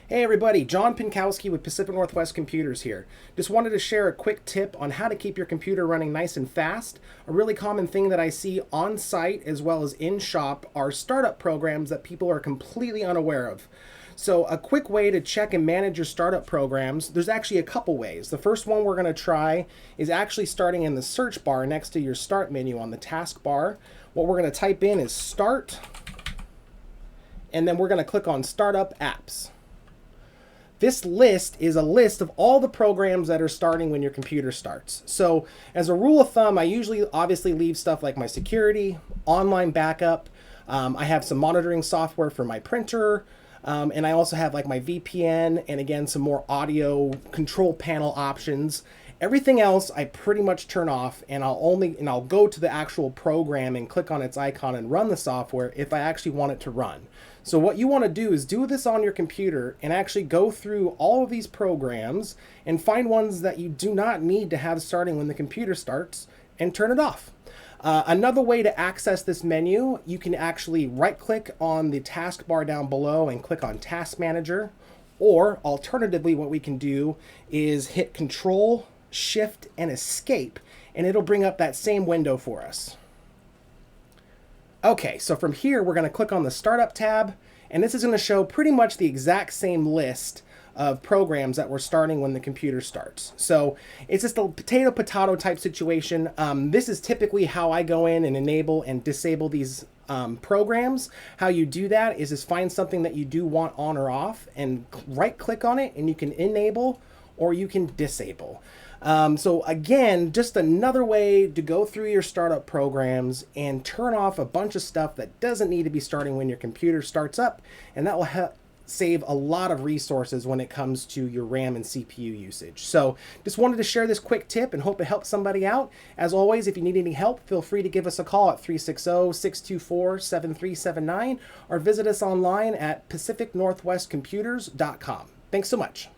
Hey everybody, John Pinkowski with Pacific Northwest Computers here. Just wanted to share a quick tip on how to keep your computer running nice and fast. A really common thing that I see on site as well as in shop are startup programs that people are completely unaware of. So a quick way to check and manage your startup programs, there's actually a couple ways. The first one we're going to try is actually starting in the search bar next to your start menu on the taskbar. What we're going to type in is start, and then we're going to click on startup apps. This list is a list of all the programs that are starting when your computer starts. So as a rule of thumb, I usually obviously leave stuff like my security, online backup. I have some monitoring software for my printer. And I also have like my VPN and again, some more audio control panel options. Everything else I pretty much turn off, and I'll go to the actual program and click on its icon and run the software if I actually want it to run. So what you want to do is do this on your computer and actually go through all of these programs and find ones that you do not need to have starting when the computer starts and turn it off. Another way to access this menu, you can actually right-click on the taskbar down below and click on Task Manager, or alternatively what we can do is hit Control, Shift, and Escape, and it'll bring up that same window for us. Okay, so from here we're going to click on the Startup tab, and this is going to show pretty much the exact same list of programs that we're starting when the computer starts. So it's just a potato type situation. This is typically how I go in and enable and disable these programs. How you do that is just find something that you do want on or off and right click on it, and you can enable or you can disable. So again, just another way to go through your startup programs and turn off a bunch of stuff that doesn't need to be starting when your computer starts up, and that will save a lot of resources when it comes to your RAM and CPU usage. So just wanted to share this quick tip and hope it helps somebody out. As always, if you need any help, feel free to give us a call at 360-624-7379 or visit us online at pacificnorthwestcomputers.com. Thanks so much.